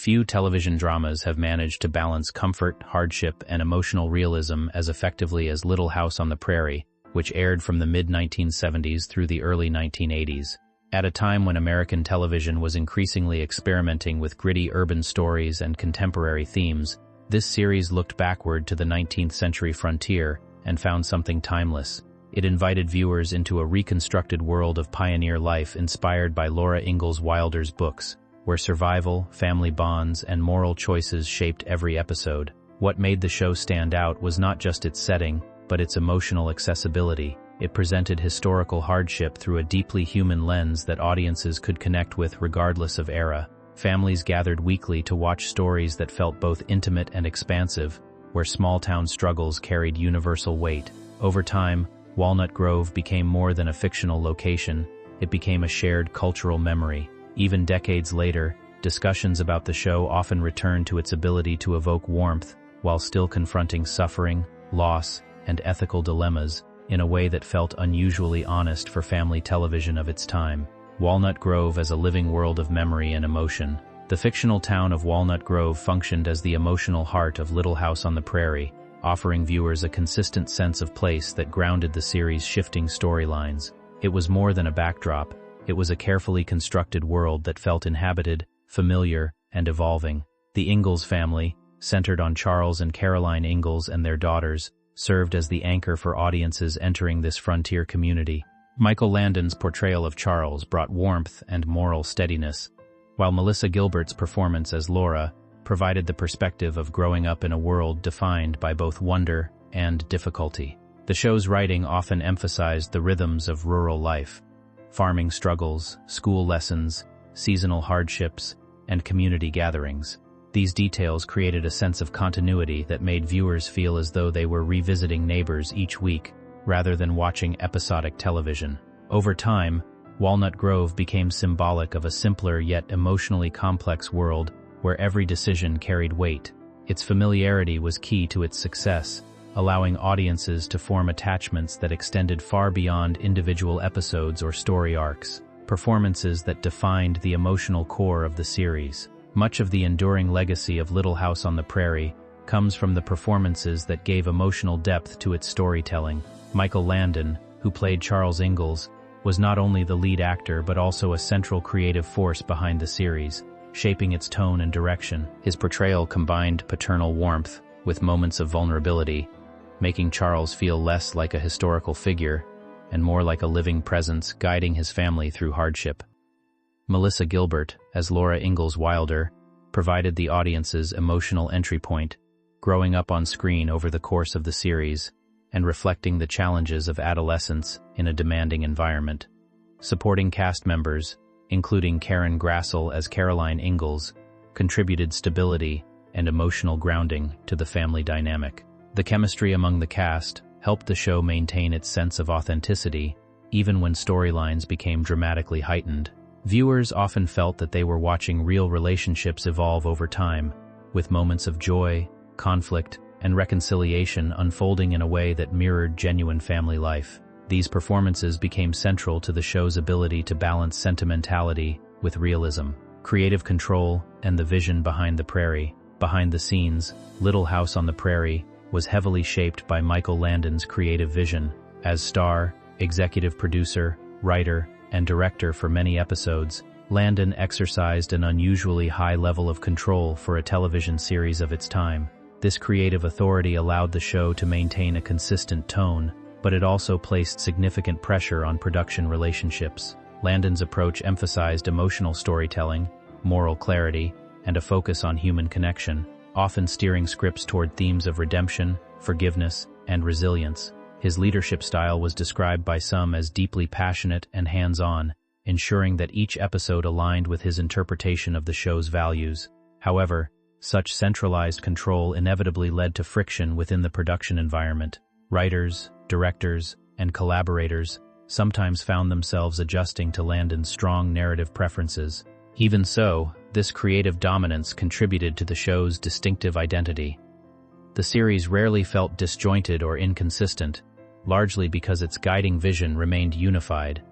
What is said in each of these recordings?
Few television dramas have managed to balance comfort, hardship, and emotional realism as effectively as Little House on the Prairie, which aired from the mid-1970s through the early 1980s. At a time when American television was increasingly experimenting with gritty urban stories and contemporary themes, this series looked backward to the 19th century frontier and found something timeless. It invited viewers into a reconstructed world of pioneer life inspired by Laura Ingalls Wilder's books, where survival, family bonds, and moral choices shaped every episode. What made the show stand out was not just its setting, but its emotional accessibility. It presented historical hardship through a deeply human lens that audiences could connect with regardless of era. Families gathered weekly to watch stories that felt both intimate and expansive, where small-town struggles carried universal weight. Over time, Walnut Grove became more than a fictional location. It became a shared cultural memory. Even decades later, discussions about the show often return to its ability to evoke warmth while still confronting suffering, loss, and ethical dilemmas in a way that felt unusually honest for family television of its time. Walnut Grove as a living world of memory and emotion. The fictional town of Walnut Grove functioned as the emotional heart of Little House on the Prairie, offering viewers a consistent sense of place that grounded the series' shifting storylines. It was more than a backdrop. It was a carefully constructed world that felt inhabited, familiar, and evolving. The Ingalls family, centered on Charles and Caroline Ingalls and their daughters, served as the anchor for audiences entering this frontier community. Michael Landon's portrayal of Charles brought warmth and moral steadiness, while Melissa Gilbert's performance as Laura provided the perspective of growing up in a world defined by both wonder and difficulty. The show's writing often emphasized the rhythms of rural life: farming struggles, school lessons, seasonal hardships, and community gatherings. These details created a sense of continuity that made viewers feel as though they were revisiting neighbors each week, rather than watching episodic television. Over time, Walnut Grove became symbolic of a simpler yet emotionally complex world where every decision carried weight. Its familiarity was key to its success, allowing audiences to form attachments that extended far beyond individual episodes or story arcs, performances that defined the emotional core of the series. Much of the enduring legacy of Little House on the Prairie comes from the performances that gave emotional depth to its storytelling. Michael Landon, who played Charles Ingalls, was not only the lead actor but also a central creative force behind the series, shaping its tone and direction. His portrayal combined paternal warmth with moments of vulnerability, making Charles feel less like a historical figure and more like a living presence guiding his family through hardship. Melissa Gilbert, as Laura Ingalls Wilder, provided the audience's emotional entry point, growing up on screen over the course of the series and reflecting the challenges of adolescence in a demanding environment. Supporting cast members, including Karen Grassel as Caroline Ingalls, contributed stability and emotional grounding to the family dynamic. The chemistry among the cast helped the show maintain its sense of authenticity, even when storylines became dramatically heightened. Viewers often felt that they were watching real relationships evolve over time, with moments of joy, conflict, and reconciliation unfolding in a way that mirrored genuine family life. These performances became central to the show's ability to balance sentimentality with realism, creative control, and the vision behind the prairie. Behind the scenes, Little House on the Prairie was heavily shaped by Michael Landon's creative vision. As star, executive producer, writer, and director for many episodes, Landon exercised an unusually high level of control for a television series of its time. This creative authority allowed the show to maintain a consistent tone, but it also placed significant pressure on production relationships. Landon's approach emphasized emotional storytelling, moral clarity, and a focus on human connection, often steering scripts toward themes of redemption, forgiveness, and resilience. His leadership style was described by some as deeply passionate and hands-on, ensuring that each episode aligned with his interpretation of the show's values. However, such centralized control inevitably led to friction within the production environment. Writers, directors, and collaborators sometimes found themselves adjusting to Landon's strong narrative preferences. Even so, this creative dominance contributed to the show's distinctive identity. The series rarely felt disjointed or inconsistent, largely because its guiding vision remained unified.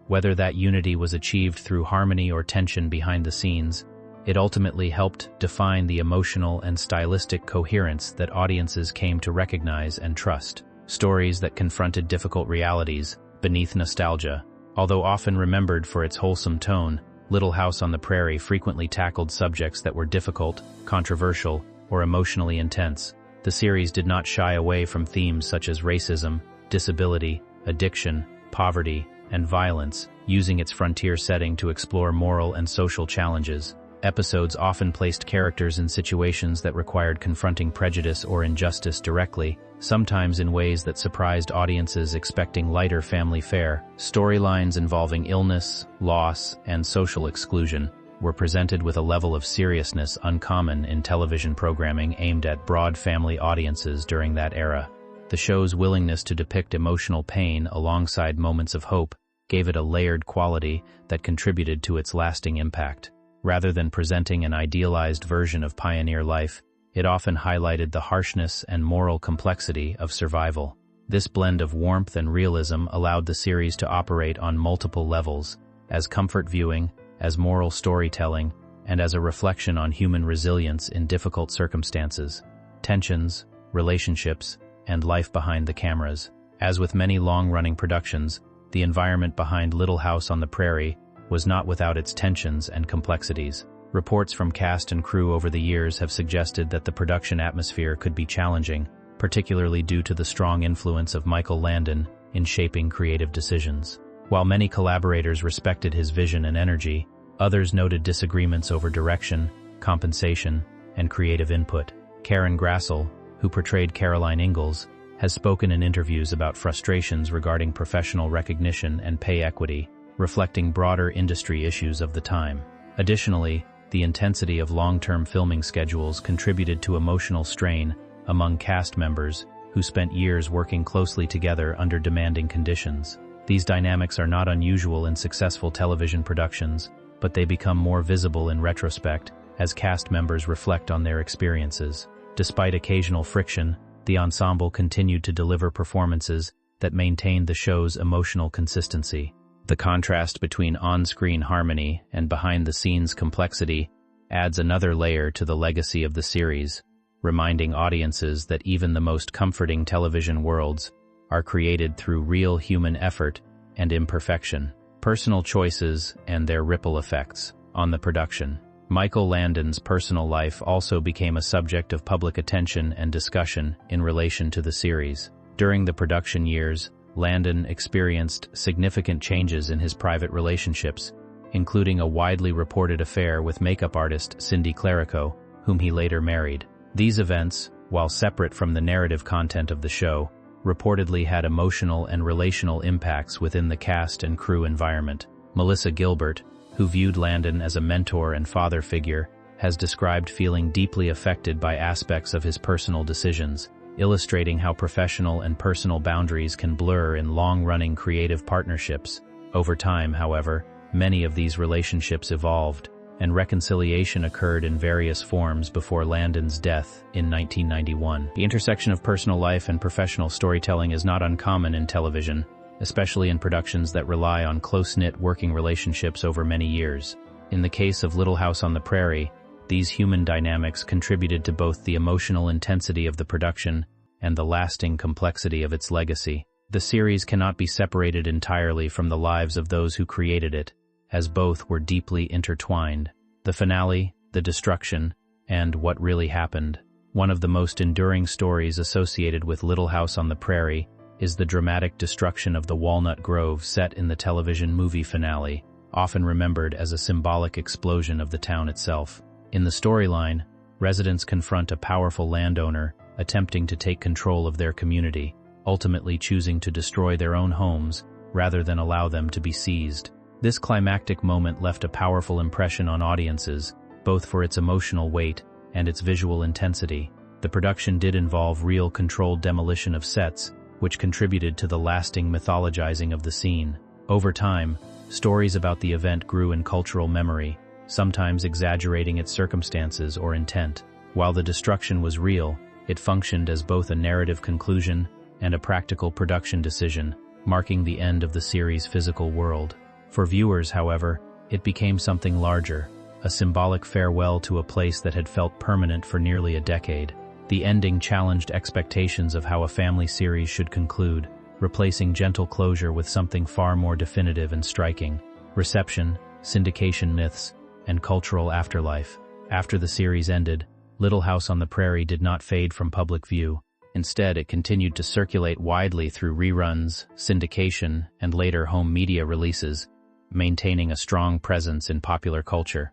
Whether that unity was achieved through harmony or tension behind the scenes, It ultimately helped define the emotional and stylistic coherence that audiences came to recognize and trust. Stories that confronted difficult realities beneath nostalgia. Although often remembered for its wholesome tone, Little House on the Prairie frequently tackled subjects that were difficult, controversial, or emotionally intense. The series did not shy away from themes such as racism, disability, addiction, poverty, and violence, using its frontier setting to explore moral and social challenges. Episodes often placed characters in situations that required confronting prejudice or injustice directly, sometimes in ways that surprised audiences expecting lighter family fare. Storylines involving illness, loss, and social exclusion were presented with a level of seriousness uncommon in television programming aimed at broad family audiences during that era. The show's willingness to depict emotional pain alongside moments of hope gave it a layered quality that contributed to its lasting impact. Rather than presenting an idealized version of pioneer life, it often highlighted the harshness and moral complexity of survival. This blend of warmth and realism allowed the series to operate on multiple levels, as comfort viewing, as moral storytelling, and as a reflection on human resilience in difficult circumstances. Tensions, relationships, and life behind the cameras. As with many long-running productions, the environment behind Little House on the Prairie was not without its tensions and complexities. Reports from cast and crew over the years have suggested that the production atmosphere could be challenging, particularly due to the strong influence of Michael Landon in shaping creative decisions. While many collaborators respected his vision and energy, others noted disagreements over direction, compensation, and creative input. Karen Grassel, who portrayed Laura Ingalls, has spoken in interviews about frustrations regarding professional recognition and pay equity, reflecting broader industry issues of the time. Additionally, the intensity of long-term filming schedules contributed to emotional strain among cast members who spent years working closely together under demanding conditions. These dynamics are not unusual in successful television productions, but they become more visible in retrospect as cast members reflect on their experiences. Despite occasional friction, the ensemble continued to deliver performances that maintained the show's emotional consistency. The contrast between on-screen harmony and behind-the-scenes complexity adds another layer to the legacy of the series, reminding audiences that even the most comforting television worlds are created through real human effort and imperfection. Personal choices and their ripple effects on the production. Michael Landon's personal life also became a subject of public attention and discussion in relation to the series. During the production years, Landon experienced significant changes in his private relationships, including a widely reported affair with makeup artist Cindy Clerico, whom he later married. These events, while separate from the narrative content of the show, reportedly had emotional and relational impacts within the cast and crew environment. Melissa Gilbert, who viewed Landon as a mentor and father figure, has described feeling deeply affected by aspects of his personal decisions, illustrating how professional and personal boundaries can blur in long-running creative partnerships. Over time, however, many of these relationships evolved, and reconciliation occurred in various forms before Landon's death in 1991. The intersection of personal life and professional storytelling is not uncommon in television, especially in productions that rely on close-knit working relationships over many years. In the case of Little House on the Prairie, these human dynamics contributed to both the emotional intensity of the production and the lasting complexity of its legacy. The series cannot be separated entirely from the lives of those who created it, as both were deeply intertwined. The finale, the destruction, and what really happened. One of the most enduring stories associated with Little House on the Prairie is the dramatic destruction of the Walnut Grove set in the television movie finale, often remembered as a symbolic explosion of the town itself. In the storyline, residents confront a powerful landowner attempting to take control of their community, ultimately choosing to destroy their own homes rather than allow them to be seized. This climactic moment left a powerful impression on audiences, both for its emotional weight and its visual intensity. The production did involve real controlled demolition of sets, which contributed to the lasting mythologizing of the scene. Over time, stories about the event grew in cultural memory, sometimes exaggerating its circumstances or intent. While the destruction was real, it functioned as both a narrative conclusion and a practical production decision, marking the end of the series' physical world. For viewers, however, it became something larger, a symbolic farewell to a place that had felt permanent for nearly a decade. The ending challenged expectations of how a family series should conclude, replacing gentle closure with something far more definitive and striking: reception, syndication myths, and cultural afterlife. After the series ended, Little House on the Prairie did not fade from public view. Instead, it continued to circulate widely through reruns, syndication, and later home media releases, maintaining a strong presence in popular culture.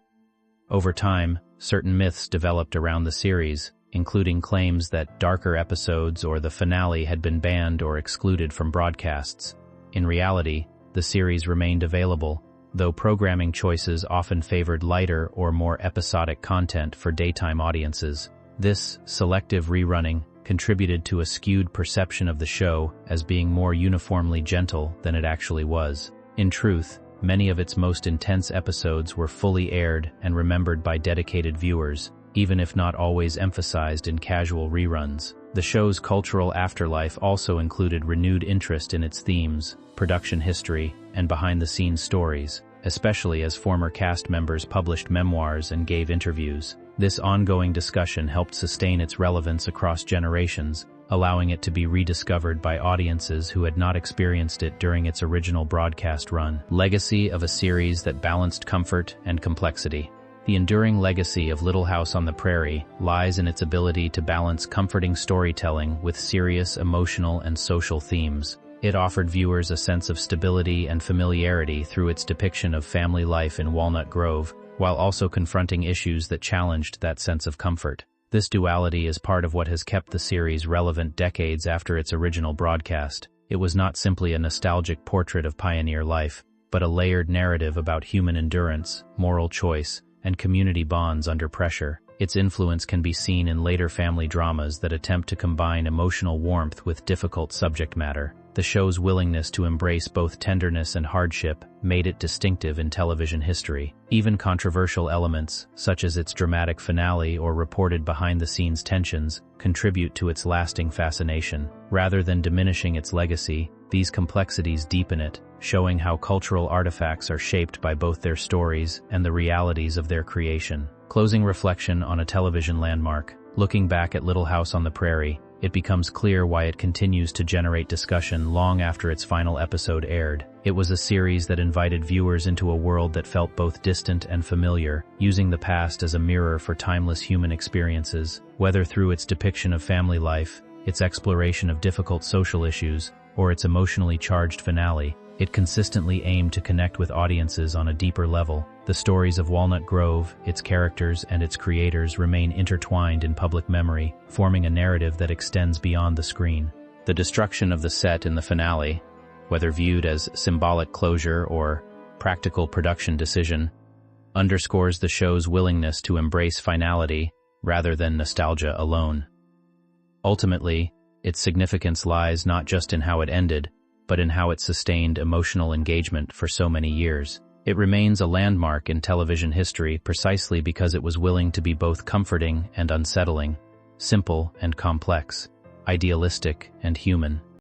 Over time, certain myths developed around the series, including claims that darker episodes or the finale had been banned or excluded from broadcasts. In reality, the series remained available, though programming choices often favored lighter or more episodic content for daytime audiences. This selective rerunning contributed to a skewed perception of the show as being more uniformly gentle than it actually was. In truth, many of its most intense episodes were fully aired and remembered by dedicated viewers, even if not always emphasized in casual reruns. The show's cultural afterlife also included renewed interest in its themes, production history, and behind-the-scenes stories, especially as former cast members published memoirs and gave interviews. This ongoing discussion helped sustain its relevance across generations, allowing it to be rediscovered by audiences who had not experienced it during its original broadcast run. Legacy of a series that balanced comfort and complexity. The enduring legacy of Little House on the Prairie lies in its ability to balance comforting storytelling with serious emotional and social themes. It offered viewers a sense of stability and familiarity through its depiction of family life in Walnut Grove, while also confronting issues that challenged that sense of comfort. This duality is part of what has kept the series relevant decades after its original broadcast. It was not simply a nostalgic portrait of pioneer life, but a layered narrative about human endurance, moral choice, and community bonds under pressure. Its influence can be seen in later family dramas that attempt to combine emotional warmth with difficult subject matter. The show's willingness to embrace both tenderness and hardship made it distinctive in television history. Even controversial elements, such as its dramatic finale or reported behind-the-scenes tensions, contribute to its lasting fascination. Rather than diminishing its legacy, these complexities deepen it, showing how cultural artifacts are shaped by both their stories and the realities of their creation. Closing reflection on a television landmark. Looking back at Little House on the Prairie, it becomes clear why it continues to generate discussion long after its final episode aired. It was a series that invited viewers into a world that felt both distant and familiar, using the past as a mirror for timeless human experiences. Whether through its depiction of family life, its exploration of difficult social issues, or its emotionally charged finale, it consistently aimed to connect with audiences on a deeper level. The stories of Walnut Grove, its characters, and its creators remain intertwined in public memory, forming a narrative that extends beyond the screen. The destruction of the set in the finale, whether viewed as symbolic closure or practical production decision, underscores the show's willingness to embrace finality rather than nostalgia alone. Ultimately, its significance lies not just in how it ended, but in how it sustained emotional engagement for so many years. It remains a landmark in television history precisely because it was willing to be both comforting and unsettling, simple and complex, idealistic and human.